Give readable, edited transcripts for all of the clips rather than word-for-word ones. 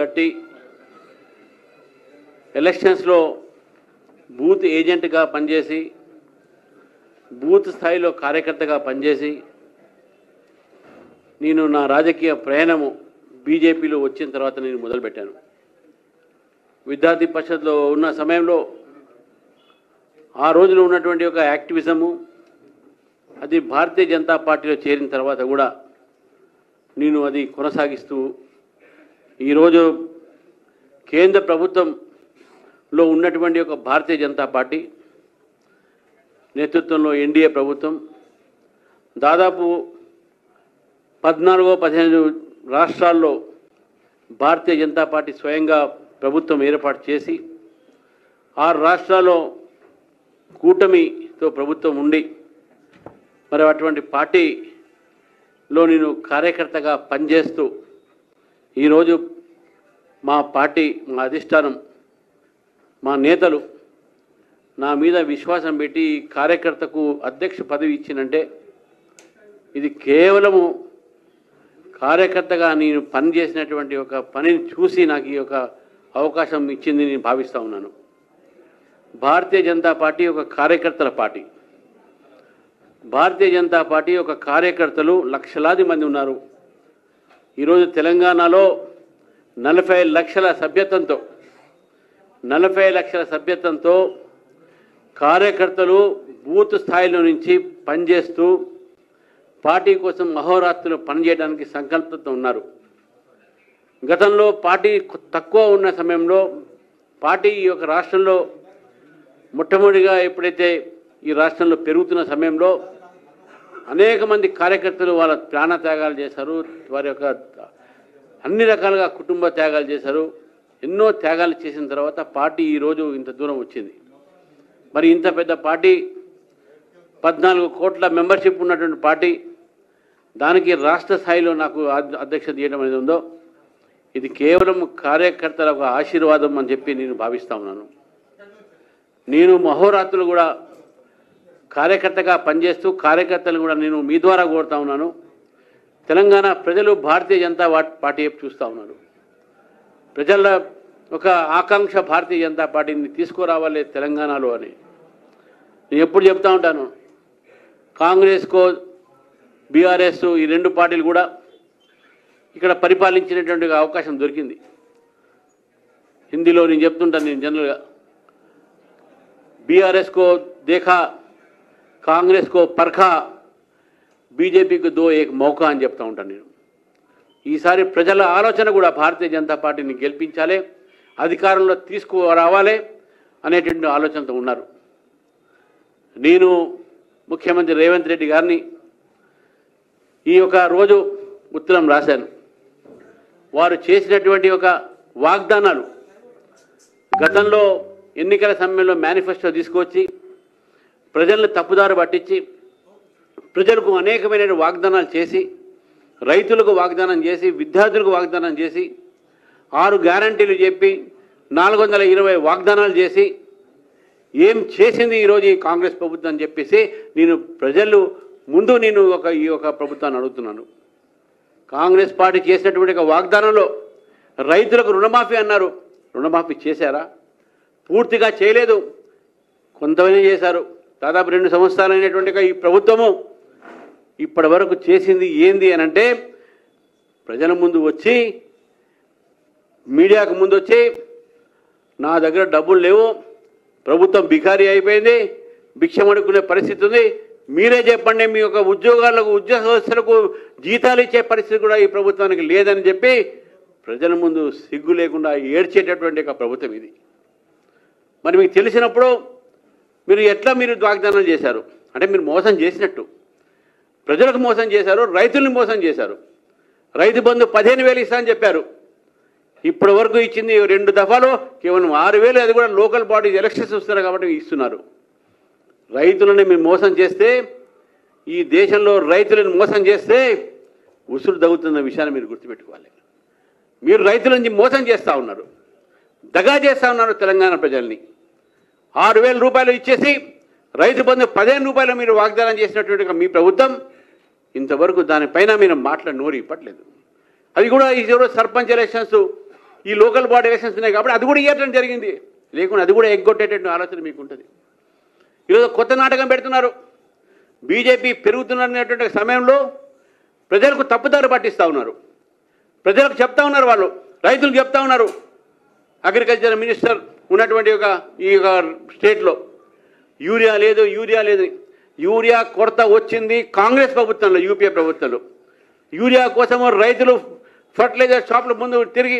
కట్టి ఎలక్షన్స్లో బూత్ ఏజెంట్గా పనిచేసి బూత్ స్థాయిలో కార్యకర్తగా పనిచేసి నేను నా రాజకీయ ప్రయాణము బీజేపీలో వచ్చిన తర్వాత నేను మొదలుపెట్టాను. విద్యార్థి పరిషత్లో ఉన్న సమయంలో ఆ రోజులో ఉన్నటువంటి ఒక యాక్టివిజము అది భారతీయ జనతా పార్టీలో చేరిన తర్వాత కూడా నేను అది కొనసాగిస్తూ ఈరోజు కేంద్ర ప్రభుత్వంలో ఉన్నటువంటి ఒక భారతీయ జనతా పార్టీ నేతృత్వంలో ఎన్డీఏ ప్రభుత్వం దాదాపు 14-15 రాష్ట్రాల్లో భారతీయ జనతా పార్టీ స్వయంగా ప్రభుత్వం ఏర్పాటు చేసి 6 రాష్ట్రాల్లో కూటమితో ప్రభుత్వం ఉండి మరి అటువంటి పార్టీలో నేను కార్యకర్తగా పనిచేస్తూ ఈరోజు మా పార్టీ మా అధిష్టానం మా నేతలు నా మీద విశ్వాసం పెట్టి కార్యకర్తకు అధ్యక్ష పదవి ఇచ్చినంటే ఇది కేవలము కార్యకర్తగా నేను పనిచేసినటువంటి ఒక పనిని చూసి నాకు ఈ యొక్క అవకాశం ఇచ్చింది నేను భావిస్తూ ఉన్నాను. భారతీయ జనతా పార్టీ ఒక కార్యకర్తల పార్టీ. భారతీయ జనతా పార్టీ ఒక కార్యకర్తలు లక్షలాది మంది ఉన్నారు. ఈరోజు తెలంగాణలో 40 లక్షల సభ్యత్వంతో కార్యకర్తలు బూత్ స్థాయిలో నుంచి పనిచేస్తూ పార్టీ కోసం అహోరాత్రులు పనిచేయడానికి సంకల్పంతో ఉన్నారు. గతంలో పార్టీ తక్కువ ఉన్న సమయంలో పార్టీ ఈ యొక్క రాష్ట్రంలో మొట్టమొదటిగా ఎప్పుడైతే ఈ రాష్ట్రంలో పెరుగుతున్న సమయంలో అనేక మంది కార్యకర్తలు వాళ్ళ ప్రాణ త్యాగాలు చేశారు. వారి యొక్క అన్ని రకాలుగా కుటుంబ త్యాగాలు చేశారు. ఎన్నో త్యాగాలు చేసిన తర్వాత పార్టీ ఈరోజు ఇంత దూరం వచ్చింది. మరి ఇంత పెద్ద పార్టీ 14 కోట్ల మెంబర్షిప్ ఉన్నటువంటి పార్టీ దానికి రాష్ట్ర స్థాయిలో నాకు అధ్యక్షత చేయడం అనేది ఉందో ఇది కేవలం కార్యకర్తల ఒక ఆశీర్వాదం అని చెప్పి నేను భావిస్తూ ఉన్నాను. నేను అహోరాత్రులు కూడా కార్యకర్తగా పనిచేస్తూ కార్యకర్తలు కూడా నేను మీ ద్వారా కోరుతా ఉన్నాను. తెలంగాణ ప్రజలు భారతీయ జనతా పార్టీ వైపు చూస్తూ ఉన్నారు. ప్రజల ఒక ఆకాంక్ష భారతీయ జనతా పార్టీని తీసుకురావాలి తెలంగాణలో అని నేను ఎప్పుడు చెప్తా ఉంటాను. కాంగ్రెస్కో బీఆర్ఎస్ ఈ 2 పార్టీలు కూడా ఇక్కడ పరిపాలించినటువంటి అవకాశం దొరికింది. హిందీలో నేను చెప్తుంటాను. నేను జనరల్గా बीआरएस को देखा, कांग्रेस को परखा, बीजेपी को दो एक मौका అని చెప్తా ఉంటాను నేను. ఈసారి ప్రజల ఆలోచన కూడా భారతీయ జనతా పార్టీని గెలిపించాలి, అధికారంలో తీసుకురావాలి అనేటువంటి ఆలోచనతో ఉన్నారు. నేను ముఖ్యమంత్రి రేవంత్ రెడ్డి గారిని ఈ ఒక రోజు ఉత్తరం రాశాను. వారు చేసినటువంటి ఒక వాగ్దానాలు గతంలో ఎన్నికల సమయంలో మేనిఫెస్టో తీసుకొచ్చి ప్రజలను తప్పుదారి పట్టించి ప్రజలకు అనేకమైన వాగ్దానాలు చేసి రైతులకు వాగ్దానం చేసి విద్యార్థులకు వాగ్దానం చేసి 6 గ్యారంటీలు చెప్పి 420 వాగ్దానాలు చేసి ఏం చేసింది ఈరోజు ఈ కాంగ్రెస్ ప్రభుత్వం అని చెప్పేసి నేను ప్రజలు ముందు నేను ఈ ఒక ప్రభుత్వాన్ని అడుగుతున్నాను. కాంగ్రెస్ పార్టీ చేసినటువంటి వాగ్దానంలో రైతులకు రుణమాఫీ అన్నారు. రుణమాఫీ చేశారా? పూర్తిగా చేయలేదు, కొంతమంది చేశారు. దాదాపు 2 సంవత్సరాలైనటువంటి ఈ ప్రభుత్వము ఇప్పటి వరకు చేసింది ఏంది అని అంటే ప్రజల ముందు వచ్చి మీడియాకు ముందు వచ్చి నా దగ్గర డబ్బులు లేవు, ప్రభుత్వం బికారీ అయిపోయింది, భిక్షం అడుక్కునే పరిస్థితి ఉంది, మీరే చెప్పండి, మీ యొక్క ఉద్యోగస్తులకు జీతాలు ఇచ్చే పరిస్థితి కూడా ఈ ప్రభుత్వానికి లేదని చెప్పి ప్రజల ముందు సిగ్గు లేకుండా ఏడ్చేటటువంటి ఒక ప్రభుత్వం ఇది. మరి మీకు తెలిసినప్పుడు మీరు ఎట్లా వాగ్దానాలు చేశారు అంటే మీరు మోసం చేసినట్టు. ప్రజలకు మోసం చేశారు, రైతుల్ని మోసం చేశారు. రైతు బంధు 15,000 ఇస్తా అని చెప్పారు. ఇప్పటి వరకు ఇచ్చింది 2 దఫాలు కేవలం 6,000, అది కూడా లోకల్ బాడీస్ ఎలక్షన్స్ వస్తున్నారు కాబట్టి ఇస్తున్నారు. రైతులని మీరు మోసం చేస్తే, ఈ దేశంలో రైతులను మోసం చేస్తే ఉసురు తగ్గుతున్న విషయాన్ని మీరు గుర్తుపెట్టుకోవాలి. మీరు రైతులని మోసం చేస్తూ ఉన్నారు, దగా చేస్తూ ఉన్నారు తెలంగాణ ప్రజల్ని. 6,000 రూపాయలు ఇచ్చేసి రైతు బంధు 15 రూపాయలు మీరు వాగ్దానం చేసినటువంటి మీ ప్రభుత్వం ఇంతవరకు దానిపైన మీరు నోరు ఇప్పట్లేదు. అది కూడా ఈరోజు సర్పంచ్ ఎలక్షన్స్ ఈ లోకల్ బాడీ ఎలక్షన్స్ ఉన్నాయి కాబట్టి అది కూడా ఇవ్వడం జరిగింది. లేకుండా అది కూడా ఎగ్గొట్టేటటువంటి ఆలోచన మీకు ఉంటుంది. ఈరోజు కొత్త నాటకం పెడుతున్నారు. బీజేపీ పెరుగుతున్నటువంటి సమయంలో ప్రజలకు తప్పుదారి పట్టిస్తూ ఉన్నారు. ప్రజలకు చెప్తా ఉన్నారు, వాళ్ళు రైతులకు చెప్తా ఉన్నారు. అగ్రికల్చర్ మినిస్టర్ ఉన్నటువంటి ఈ స్టేట్లో యూరియా లేదు, యూరియా లేదు. యూరియా కొరత వచ్చింది కాంగ్రెస్ ప్రభుత్వంలో, యూపీఏ ప్రభుత్వంలో. యూరియా కోసము రైతులు ఫర్టిలైజర్ షాపుల ముందు తిరిగి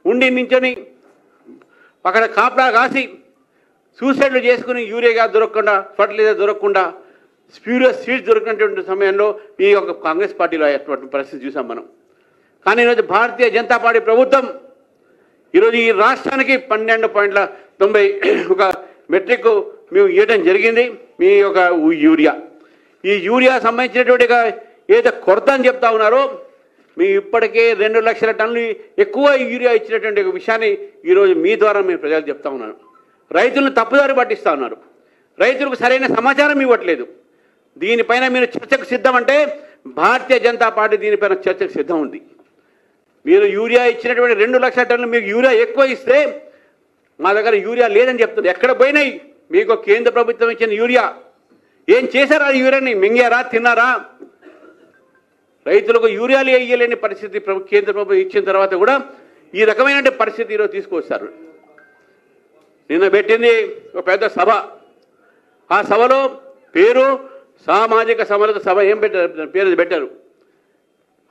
ఉండి నించొని అక్కడ కాపలా కాసి సూసైడ్లు చేసుకుని యూరియా దొరకకుండా, ఫర్టిలైజర్ దొరకకుండా, స్ప్యూరియస్ సీడ్స్ దొరికినటువంటి సమయంలో ఈ యొక్క కాంగ్రెస్ పార్టీలో అటువంటి పరిస్థితి చూసాం మనం. కానీ ఈరోజు భారతీయ జనతా పార్టీ ప్రభుత్వం ఈరోజు ఈ రాష్ట్రానికి 12.91 మెట్రిక్ మేము ఇవ్వడం జరిగింది. మీ యొక్క యూరియా, ఈ యూరియా సంబంధించినటువంటి ఏదైతే కొరత అని చెప్తా ఉన్నారో, మీ ఇప్పటికే 2 లక్షల టన్నులు ఎక్కువ యూరియా ఇచ్చినటువంటి విషయాన్ని ఈరోజు మీ ద్వారా మేము ప్రజలు చెప్తా ఉన్నాను. రైతులను తప్పుదారి పట్టిస్తూ ఉన్నారు. రైతులకు సరైన సమాచారం ఇవ్వట్లేదు. దీనిపైన మీరు చర్చకు సిద్ధం అంటే భారతీయ జనతా పార్టీ దీనిపైన చర్చకు సిద్ధం ఉంది. మీరు యూరియా ఇచ్చినటువంటి 2 లక్షల టన్నులు మీకు యూరియా ఎక్కువ ఇస్తే మా దగ్గర యూరియా లేదని చెప్తున్నారు. ఎక్కడ పోయినాయి మీకు కేంద్ర ప్రభుత్వం ఇచ్చిన యూరియా? ఏం చేశారా యూరియాని? మింగారా, తిన్నారా? రైతులకు యూరియాలు వేయలేని పరిస్థితి కేంద్ర ప్రభుత్వం ఇచ్చిన తర్వాత కూడా ఈ రకమైన పరిస్థితి ఈరోజు తీసుకొస్తారు. నిన్న పెట్టింది ఒక పెద్ద సభ. ఆ సభలో పేరు సామాజిక సమరత సభ ఏం పెట్టారు, పేరు పెట్టారు.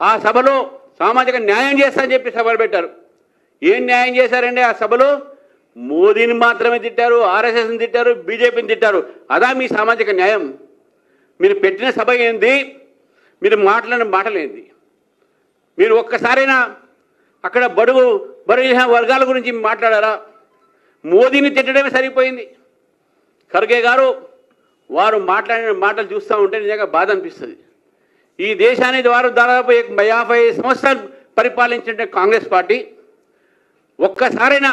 ఆ సభలో సామాజిక న్యాయం చేస్తా అని చెప్పి సభలు పెట్టారు. ఏం న్యాయం చేశారండి ఆ సభలో? మోదీని మాత్రమే తిట్టారు, ఆర్ఎస్ఎస్ని తిట్టారు, బీజేపీని తిట్టారు. అదా మీ సామాజిక న్యాయం? మీరు పెట్టిన సభ ఏంది? మీరు మాట్లాడిన మాటలేంది? మీరు ఒక్కసారైనా అక్కడ బడుగు వర్గాల గురించి మాట్లాడారా? మోదీని తిట్టడమే సరిపోయింది. ఖర్గే గారు వారు మాట్లాడిన మాటలు చూస్తూ ఉంటే నిజంగా బాధ అనిపిస్తుంది. ఈ దేశానికి వారు దాదాపు 55 సంవత్సరాలు పరిపాలించిన కాంగ్రెస్ పార్టీ ఒక్కసారైనా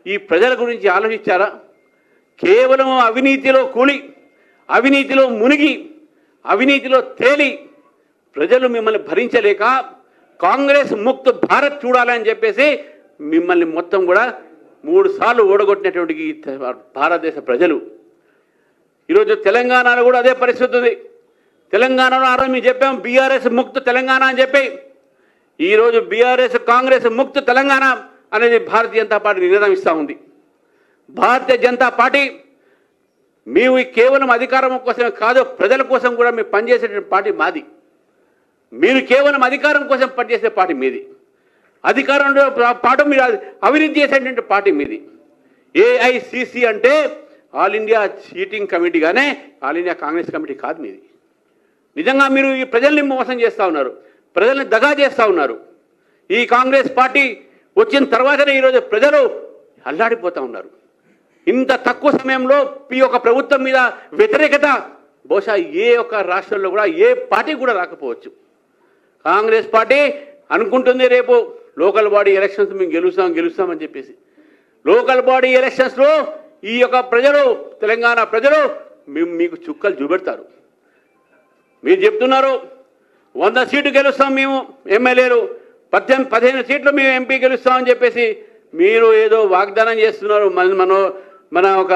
ఈ ప్రజల గురించి ఆలోచించారా? కేవలం అవినీతిలో కూలి, అవినీతిలో మునిగి, అవినీతిలో తేలి ప్రజలు మిమ్మల్ని భరించలేక కాంగ్రెస్ ముక్త భారత్ చూడాలని చెప్పేసి మిమ్మల్ని మొత్తం కూడా 3 సార్లు ఓడగొట్టినటువంటి భారతదేశ ప్రజలు. ఈరోజు తెలంగాణలో కూడా అదే పరిస్థితి ఉంది. తెలంగాణలో ఆ రోజు మేము చెప్పాం బీఆర్ఎస్ ముక్త తెలంగాణ అని చెప్పి. ఈరోజు బీఆర్ఎస్ కాంగ్రెస్ ముక్త తెలంగాణ అనేది భారతీయ జనతా పార్టీ నినాదిస్తూ ఉంది. భారతీయ జనతా పార్టీ మేము కేవలం అధికారం కోసమే కాదు, ప్రజల కోసం కూడా మేము పనిచేసేటువంటి పార్టీ మాది. మీరు కేవలం అధికారం కోసం పనిచేసే పార్టీ మీది. అధికారంలో పాటు మీరు అవినీతి చేసేటువంటి పార్టీ మీది. ఏఐసిసి అంటే ఆల్ ఇండియా చీటింగ్ కమిటీగానే ఆల్ ఇండియా కాంగ్రెస్ కమిటీ కాదు మీది. నిజంగా మీరు ఈ ప్రజల్ని మోసం చేస్తూ ఉన్నారు, ప్రజల్ని దగా చేస్తూ ఉన్నారు. ఈ కాంగ్రెస్ పార్టీ వచ్చిన తర్వాతనే ఈరోజు ప్రజలు అల్లాడిపోతూ ఉన్నారు. ఇంత తక్కువ సమయంలో ఈ యొక్క ప్రభుత్వం మీద వ్యతిరేకత బహుశా ఏ ఒక్క రాష్ట్రంలో కూడా ఏ పార్టీ కూడా రాకపోవచ్చు. కాంగ్రెస్ పార్టీ అనుకుంటుంది రేపు లోకల్ బాడీ ఎలక్షన్స్ మేము గెలుస్తామని చెప్పేసి. లోకల్ బాడీ ఎలక్షన్స్లో ఈ యొక్క ప్రజలు, తెలంగాణ ప్రజలు మీకు చుక్కలు చూపెడతారు. మీరు చెప్తున్నారు 100 సీట్లు గెలుస్తాం మేము ఎమ్మెల్యేలు, 15 సీట్లు మేము ఎంపీ గెలుస్తామని చెప్పేసి మీరు ఏదో వాగ్దానం చేస్తున్నారు. మన ఒక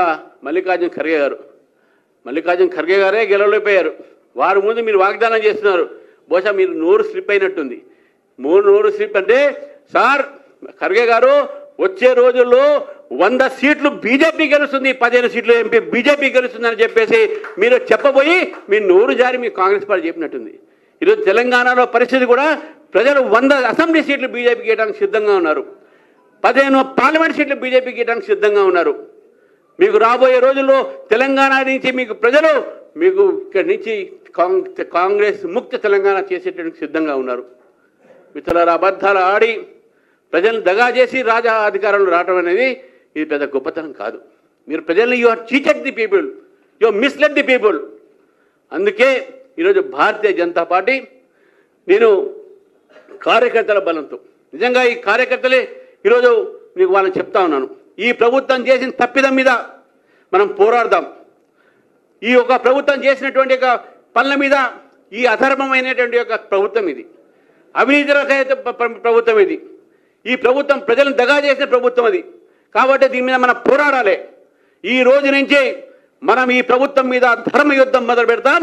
మల్లికార్జున ఖర్గే గారే గెలవలేకపోయారు. వారి ముందు మీరు వాగ్దానం చేస్తున్నారు. బహుశా మీరు నోరు స్లిప్ అయినట్టుంది. నోరు స్లిప్ అంటే సార్ ఖర్గే గారు వచ్చే రోజుల్లో 100 సీట్లు బీజేపీ గెలుస్తుంది, 15 సీట్లు ఎంపీ బీజేపీ గెలుస్తుందని చెప్పేసి మీరు చెప్పబోయి మీ నోరు జారి మీ కాంగ్రెస్ పార్టీ చెప్పినట్టుంది. ఈరోజు తెలంగాణలో పరిస్థితి కూడా ప్రజలు 100 అసెంబ్లీ సీట్లు బీజేపీకి ఇవ్వడానికి సిద్ధంగా ఉన్నారు, 15 పార్లమెంట్ సీట్లు బీజేపీకి ఇవ్వడానికి సిద్ధంగా ఉన్నారు. మీకు రాబోయే రోజుల్లో తెలంగాణ నుంచి మీకు ప్రజలు మీకు ఇక్కడి నుంచి కాంగ్రెస్ ముక్త తెలంగాణ చేసేటందుకు సిద్ధంగా ఉన్నారు. మిత్రులారా, అబద్ధాలు ఆడి ప్రజలను దగా చేసి రాజా అధికారంలో రావడం అనేది ఇది పెద్ద గొప్పతనం కాదు. మీరు ప్రజల్ని you are cheated the people, you misled the people. అందుకే ఈరోజు భారతీయ జనతా పార్టీ నేను కార్యకర్తల బలంతో నిజంగా ఈ కార్యకర్తలే ఈరోజు మీకు వాళ్ళని చెప్తా ఉన్నాను. ఈ ప్రభుత్వం చేసిన తప్పిదం మీద మనం పోరాడదాం. ఈ యొక్క ప్రభుత్వం చేసినటువంటి యొక్క పనుల మీద, ఈ అధర్మమైనటువంటి యొక్క ప్రభుత్వం ఇది, అవినీతి రహిత ప్రభుత్వం ఇది. ఈ ప్రభుత్వం ప్రజలను దగా చేసిన ప్రభుత్వం అది. కాబట్టి దీని మీద మనం పోరాడాలి. ఈ రోజు నుంచి మనం ఈ ప్రభుత్వం మీద ధర్మ యుద్ధం మొదలు పెడతాం.